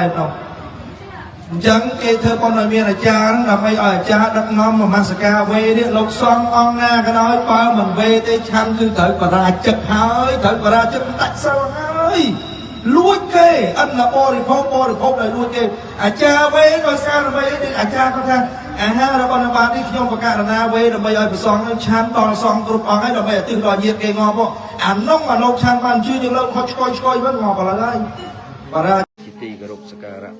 បែបនោះអញ្ចឹងគេធ្វើប៉ុន្តែមានអាចារ្យដើម្បីឲ្យអាចារ្យដឹកនាំនមស្ការវេនេះលោកសង្ឃអង្គណាក៏ដោយបើមិនវេទេឆាន់គឺត្រូវបរាជិកហើយត្រូវបរាជិកដាច់សិលហើយលួចគេអិនបរិភោគដោយលួចគេអាចារ្យវេដោយសារអ្វីនេះអាចារ្យគាត់ថាអាហាររបស់នៅបាននេះខ្ញុំបកករណាវេដើម្បីឲ្យប្រសងនឹងឆាន់ដល់សងគ្រប់អង្គហើយដើម្បីឲ្យទិសដល់ញាតិគេងាប់អានោះអាលោកឆាន់បានជឿយើងលើកខុសឆ្កយវិញងាប់ឥឡូវហើយបរាជិកទីគោរពសក្ការៈ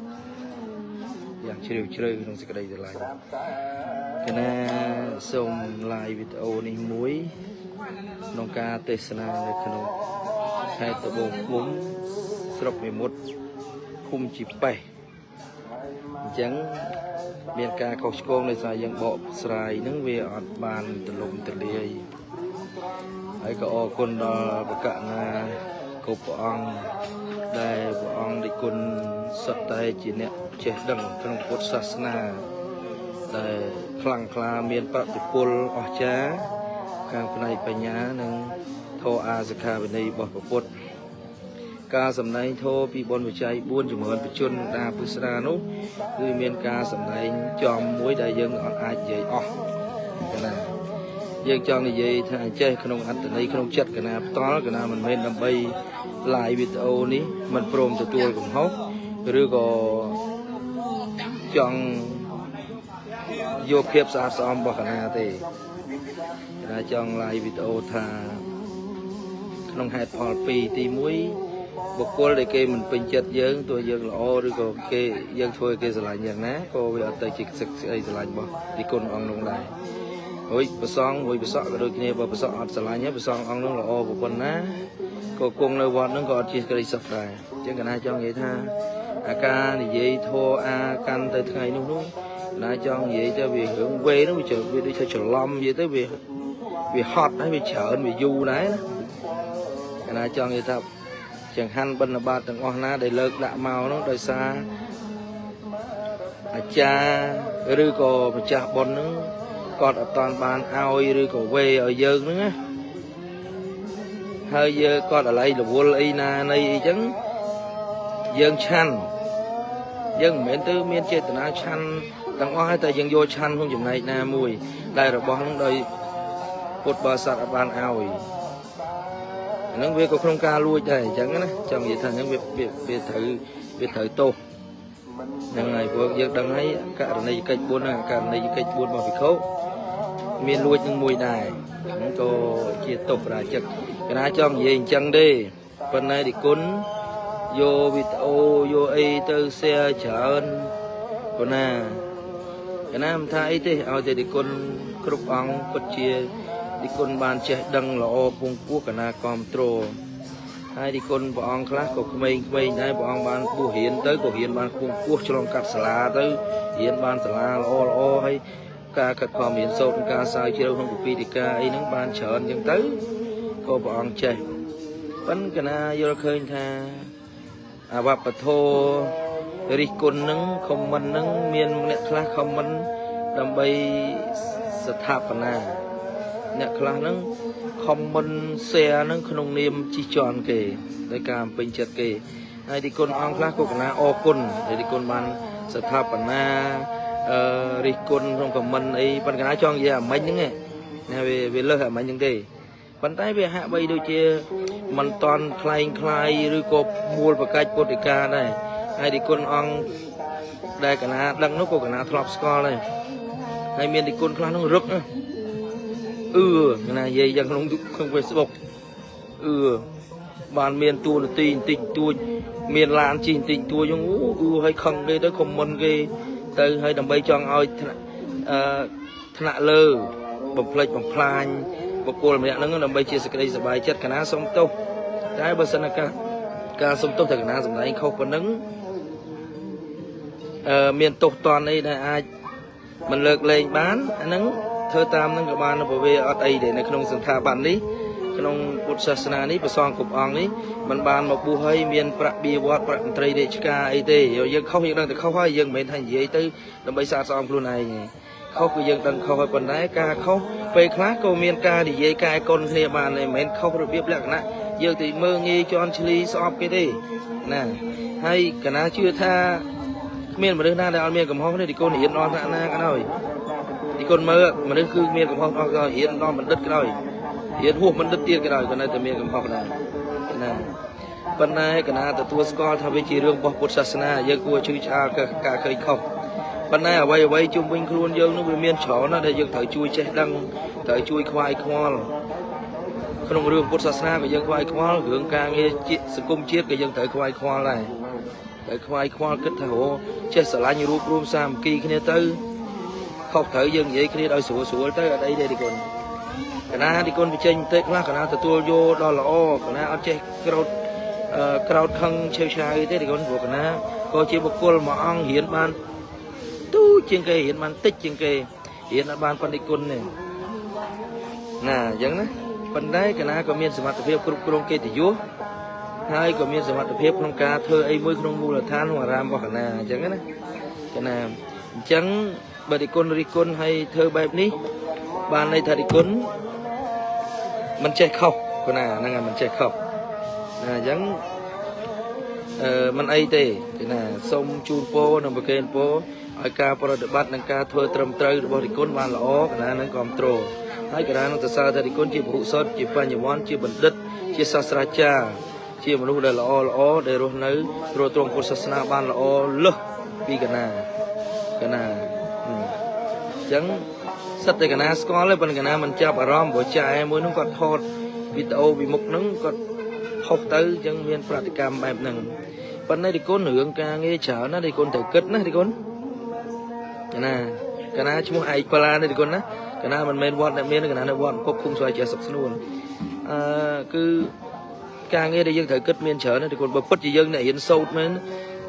យ៉ាងជ្រាលជ្រៅក្នុងសេចក្តីស្រឡាញ់គណៈសូម live វីដេអូនេះមួយក្នុងការទេសនានៅក្នុងខេត្តត្បូងឃ្មុំស្រុកមេមត់ឃុំជីប៉េះអញ្ចឹងមានការខុសឆ្គងដោយសារយើងបកស្រាយហ្នឹងវាអត់បានទលំទលាយហើយក៏អរគុណដល់បកណាគ្រប់ព្រះអង្គដែលព្រះអង្គដែលគុណសុទ្ធតែជាអ្នកចេះដឹងក្នុងពុទ្ធសាសនាដែលខ្លាំងក្លាមានប្រតិពលអស្ចារ្យខាងផ្នែកបញ្ញានិងធម៌អាសិក្ខាវិន័យរបស់ព្រះពុទ្ធការសម្ដែងធម៌ពីបុណ្យវិច័យ4ជំរឿនបជនដាពុស្រានោះគឺមានការសម្ដែងចំមួយដែលយើងអត់អាចនិយាយអស់កណាយើងចង់និយាយថាចេះក្នុងអត្តន័យក្នុងចិត្តកណាផ្ទាល់កណាមិនមែនដើម្បី live វីដេអូនេះមិនព្រមទទួលកំហុសឬក៏ចង់យកភាពស្អាតស្អំរបស់កណាទេកណាចង់ live វីដេអូថាក្នុងហេតុផល2ទី1បុគ្គលដែលគេមិនពេញចិត្តយើងទោះយើងល្អឬក៏គេយើងធ្វើគេស្រឡាញ់យ៉ាងណាក៏វាអត់ទៅជាសិក្សាអីស្រឡាញ់របស់ទីគុណអង្គនោះដែរហើយប្រសងមួយប្រសក់ក៏ដូចគ្នាបើប្រសក់អត់ស្រឡាញ់ហើយប្រសងអង្គនោះល្អប៉ុណ្ណាក៏គង់នៅវត្តនោះក៏អត់ជាក្តីសុខដែរអញ្ចឹងកណាចង់និយាយថាអាការនិយាយធัวអាកាន់ទៅថ្ងៃនោះណាចង់និយាយទៅវារឿងវេនោះវាដូចថាច្រឡំនិយាយទៅវាហត់ហើយវាច្រើនវាយូរដែរណាកណាចង់និយាយថាចង្ហាន់បិណ្ឌបាតទាំងអស់ណាដែលលើកដាក់មកនោះដោយសារអាចារ្យឬក៏ម្ចាស់បុណ្យហ្នឹងគាត់អត់តាន់បានឲ្យឬក៏វេឲ្យយើងហ្នឹងណាហើយយើងគាត់អាឡ័យរវល់អីណានៃអីចឹងយើងឆាន់យើងមិនមែនទៅមានចេតនាឆាន់ទាំងអស់ហើយតែយើងយកឆាន់ក្នុងចំណែកណាមួយដែលរបស់ហ្នឹងដោយពុទ្ធបរិស័ទអត់បានឲ្យហ្នឹងវាក៏ក្នុងការលួចដែរអញ្ចឹងណាចង់និយាយថាហ្នឹងវាត្រូវទោសហ្នឹងហើយព្រោះយើងដឹងហើយករណីកិច្ច4ណាករណីកិច្ច4របស់ភិក្ខុមានលួចនឹងមួយដែរហ្នឹងក៏ជាទោសប្រាជិកកណាចង់និយាយអញ្ចឹងទេប៉ុន្តែទីគុណយកវីដេអូយកអីទៅ share ច្រើនប៉ុណ្ណាកណាមិនថាអីទេឲ្យតែទីគុណគ្រប់អង្គពិតជាទីគុណបានចេះដឹងល្អពងពោះកណាគ្រប់គ្រងហើយទីគុណព្រះអង្គខ្លះក៏ក្មេងៗដែរព្រះអង្គបានពោះរៀនទៅក៏រៀនបានពងពោះឆ្លងកាត់សាលាទៅរៀនបានសាលាល្អហើយការកាត់ខំរៀនសូត្រការស្រាវជ្រាវក្នុងពិធីការអីហ្នឹងបានច្រើនអញ្ចឹងទៅក៏ព្រះអង្គចេះប៉ុន្តែកណាយល់ឃើញថាអវបធររិះគន់ហ្នឹងខមមិនហ្នឹងមានអ្នកខ្លះខមមិនដើម្បីស្ថាបនាអ្នកខ្លះហ្នឹងខមមិន share ហ្នឹងក្នុងនាមជិះជាន់គេដោយការពេញចិត្តគេហើយទីគុណអង្គខ្លះក៏កណាអរគុណដែលទីគុណបានស្ថាបនារិះគន់ក្នុងខមមិនអីប៉ុន្តែកណាចង់និយាយអាមិញហ្នឹងណាវាលើសអាមិញហ្នឹងទេប៉ុន្តែវាហាក់បីដូចជាមិនតន់คล้ายឬក៏មូលប្រកាច់ពុទ្ធិកាដែរហើយទីគុណអង្គដែលកណាដឹងនោះក៏កណាធ្លាប់ស្គាល់ដែរហើយមានទីគុណខ្លះនោះរឹកណាណានិយាយយ៉ាងក្នុង Facebook បានមានតួនាទីបន្តិចតួចមានឡានជិះបន្តិចតួចហ្នឹងហើយខឹងគេទៅខមមិនគេទៅហើយដើម្បីចង់ឲ្យថ្នាក់លើបំផ្លិចបំផ្លាញបុគ្គលម្នាក់ហ្នឹងដើម្បីជាសេចក្តីសប្បាយចិត្តកណាសុំទោសតែបើសិនការសុំទោសតែកណាសម្ដែងខុសប៉ុណ្ណឹងមានទោសតន់អីដែលអាចមិនលើកលែងបានអាហ្នឹងធ្វើតាមនឹងក៏បានព្រោះវាអត់អីទេនៅក្នុងសន្តាប័ននេះក្នុងពុទ្ធសាសនានេះព្រះសង្ឃគ្រប់អង្គនេះមិនបានមកបួសឲ្យមានប្រាក់បៀវត្តប្រាក់មន្ត្រីរាជការអីទេយើងខុសយើងដឹងតែខុសហើយយើងមិនមែនថានិយាយទៅដើម្បីសាកសមខ្លួនឯងទេខុសគឺយើងដឹងខុសហើយប៉ុន្តែការខុសពេលខ្លះក៏មានការនិយាយកែកុនគ្នាបានដែរមិនមែនខុសរបៀបលក្ខណៈយើងទៅមើងងាយជន់ឈ្លីស្អប់គេទេណាហ hay cả ná chưa tha miền mà đứa na đã miền cầm hông này thì con hiện non ra na cái rồi thì con mơ mà đứa cứ miền cầm hông rồi hiện non mình đất cái rồi hiện hụt mình đất tiền cái rồi còn đây từ miền cầm hông này nè bên này cả ná từ tua score thay vì chỉ riêng bọc bột sạch na giờ cua chui cha cả khơi không bên này ở vây chung quanh luôn dương nó bị miền chó nó để dương thở chui che đăng thở chui khoai khoa không riêng bột sạch na của dương khoai khoa hưởng ca nghe chị sự cung chiết của dương thở khoai khoa này để khoai khoa kết thảo che sờ lá như rùm sam kỳ kia tới không thở dương vậy kia đôi sủa tới ở đây thì còn cái na thì con bị chênh tới quá cái na từ tua vô đó là o cái na ăn che crowd thân treo trai thế thì con buộc cái na có chỉ một con mà ăn hiện ban tu trên cây hiện ban tích trên cây hiện là ban con đi con này nè giống đấy phần đấy cái na có miên sự mặt tập kêu cây thì vúa hai có miên sự mặt tập không ca thơ ấy mới không mua là than hòa ram vào cái na chẳng đấy cái na chẳng bà đi con hay thơ bài ní ban này thà đi con mình chạy khóc cái nào năng là mình chạy khóc là giống mình ấy thì cái nào sông chun po nằm bờ kênh po ở ca po được bắt năng ca thưa trầm trời được bao đi con ban lỏ cái nào năng còn trồ hai cái nào nó từ xa thì con chỉ phụ sót chỉ pan nhiều món chỉ bẩn đất chỉ sa cha chỉ mà lúc đây lỏ để rồi nấy rồi trong cuộc sống ban lỏ lơ vì cái nào chẳng sắp tới cái nào có lấy bên cái nào mình cho bà rom buổi chạy mới nó còn thọt video bị mục nó còn học tới chẳng viên practicam bài nằng bên này thì con nướng ca nghe chở nó thì con thử kết nó thì con cái nào chúng ai pala này thì con á cái nào mình men vọt này men cái nào nó vọt có khung xoay chạy sập luôn cứ ca nghe thì dân thử kết men chở nó thì con bật bất gì dân này hiện sâu men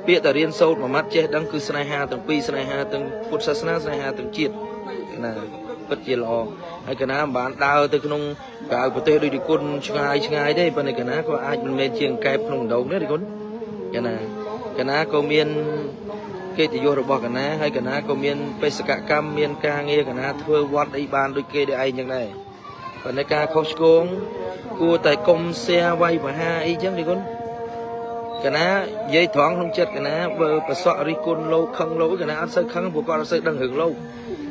biết là riêng sâu mà mắt chết đang cứ snai ha từng pi snai ha từng phút snai ha từng chiết là bất gì lo hay cái nào bạn đào từក្នុងcả bờ tây đi con ngay đấy bên này cái nào có ai mình men chiêng kẹpក្នុងđầu đấy thì con cái nào có miên cái thì vô rồi bỏ cái nào hay cái nào có miên pe sạ cam miên ca nghe cái nào thưa vót đi bàn đôi kia để ai như này bên này ca không xuống cua tại công xe vay và ha ý chứ thì con cái nào dây thoáng không chết cái nào bờ bờ sọ đi con lâu không lâu cái nào ăn sơi khăng của con sơi đang hưởng lâu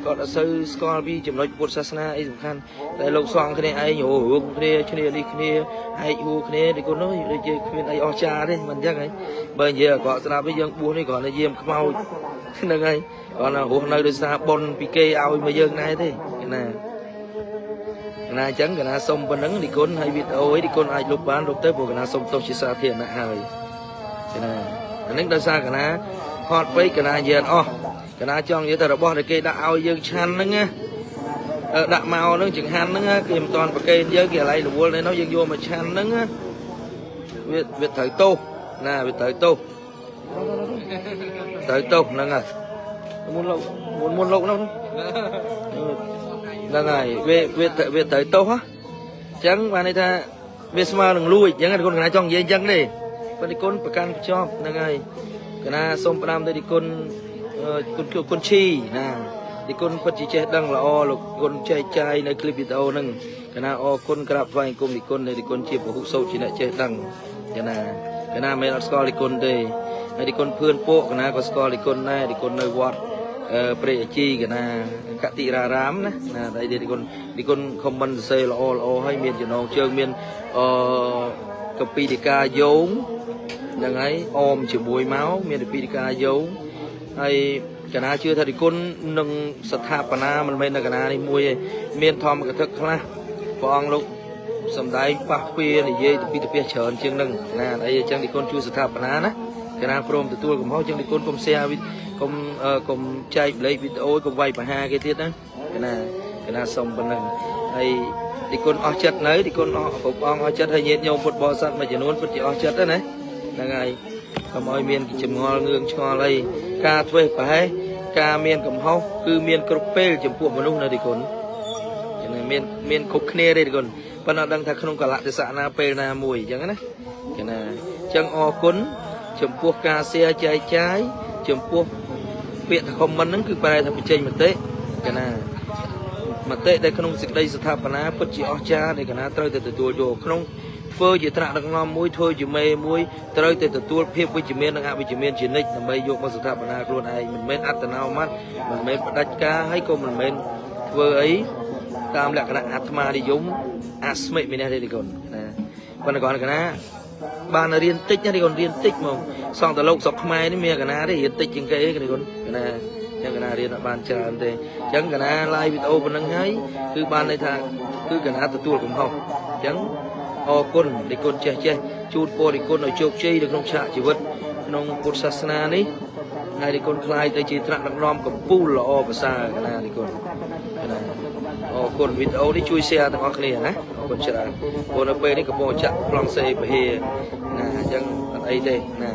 còn là sơi score vi chấm nói bột sasna ấy sủng khăn tại lâu xoang cái này ai nhổ hưởng cái này đi cái này ai u cái này thì con nói đây chơi khuyên ai ocha đấy mình chắc ấy bây giờ có sao bây giờ buôn này còn là diêm mau nên ngay còn là hôm nay được xa bon pk ao bây giờ này thế cái này chẳng cái nào xong bên nắng thì con hay video ấy thì con ai lục bán lục tới bộ cái nào xong tôi chỉ xa thiền lại hai cái này anh đang xa cái nào hot với cái nào giờ cái nào trong như thế là bỏ để cây đạo dương chăn đó nghe đạo màu nó chừng han nó kìm toàn và cây dưới kia lại lúa này nó dương vô mà chăn nó Việt thời tô nè Việt thời tô nè ngài muốn lậu đâu là ngài Việt thời tô hả chẳng bạn này ta Việt mà đừng lui chẳng là con cái trong dây chân đi con đi con phải can cho là ngài cái nào xong năm đây đi con chi nè thì con chỉ chơi đăng là là con chơiใน clip video nâng cái nào con grab vay cùng thì con này thì con chỉ một sâu chỉ lại chơi đăng cái nào mấy score thì con đây hay thì con phơn po cái nào có score thì con này thì con nơi vót pre chi cái nào cắt tị ra rám nè đây thì con không bắn xe là hay miền cho nó chơi miền copy đi ca giống đằng ấy ôm chữ bùi máu miền copy đi ca giống hay cái nào chưa thấy thì con nâng sạch hạp mình bên là cái nào đi mua miền thom cái thức là con lúc sầm đáy bạc pia thì dây từ pia chởn chương nâng nè đây chẳng thì con chưa sạch hạp nè cái nào prom từ tôi cũng hỏi chẳng thì con công xe cùng chạy lấy video cùng vay bà ha cái tiết đó cái nào xong bên nâng hay thì con ở chất nấy thì con ở chất hay nhiệt nhau một bò sắt mà chỉ muốn chỉ ở chất đó này là ngày cầm oi miền chìm ngon ngương cho lấy ca thuê phải ca miền cầm hông cứ miền cropel chìm buộc mà lúc này thì còn cái này miền cục kia đây thì còn bên nào đang thật không cả lại thì xạ na pe na mùi chẳng đấy cái này chân o cuốn chìm buộc ca xe trái chìm buộc viện không mình nó cứ bài thằng trên một tết cái này mà tết đây không dịch đây sự tháp na bất chỉ ở cha để cái na tới từ tuổi vô không ធ្វើជាត្រាក់ដឹកនាំមួយធ្វើជាមេមួយត្រូវតែទទួលភាពវិជ្ជមាននិងអវិជ្ជមានជានិច្ចដើម្បីយកមកស្ថាបនាខ្លួនឯងមិនមែនអត្តនោម័តមិនមែនផ្ដាច់ការហើយក៏មិនមែនធ្វើអីតាមលក្ខណៈអាត្មានិយមអស្មិមានទេទីគុណណាប៉ុន្តែគាត់កណាបានរៀនតិចណាទីគុណរៀនតិចហ្មងសងតលោកស្រុកខ្មែរនេះមានកណាទេរៀនតិចជាងគេទីគុណណាចឹងកណារៀនអត់បានច្រើនទេចឹងកណា live វីដេអូប៉ុណ្ណឹងហើយគឺបានន័យថាគឺកណាទទួលកំហុសចឹងអរគុណទីគុណចេះជូនពរទីគុណឲ្យជោគជ័យនៅក្នុងឆាកជីវិតក្នុងពុទ្ធសាសនានេះហើយទីគុណខ្លាយទៅជាត្រាក់ដឹកនាំកម្ពុជាល្អប្រសើរកណាទីគុណណាអរគុណវីដេអូនេះជួយ share ទាំងអស់គ្នាណាអរគុណច្រើនព្រោះនៅពេលនេះកំពុងចាក់ប្លង់សេពហេណាអញ្ចឹងអត់អីទេណា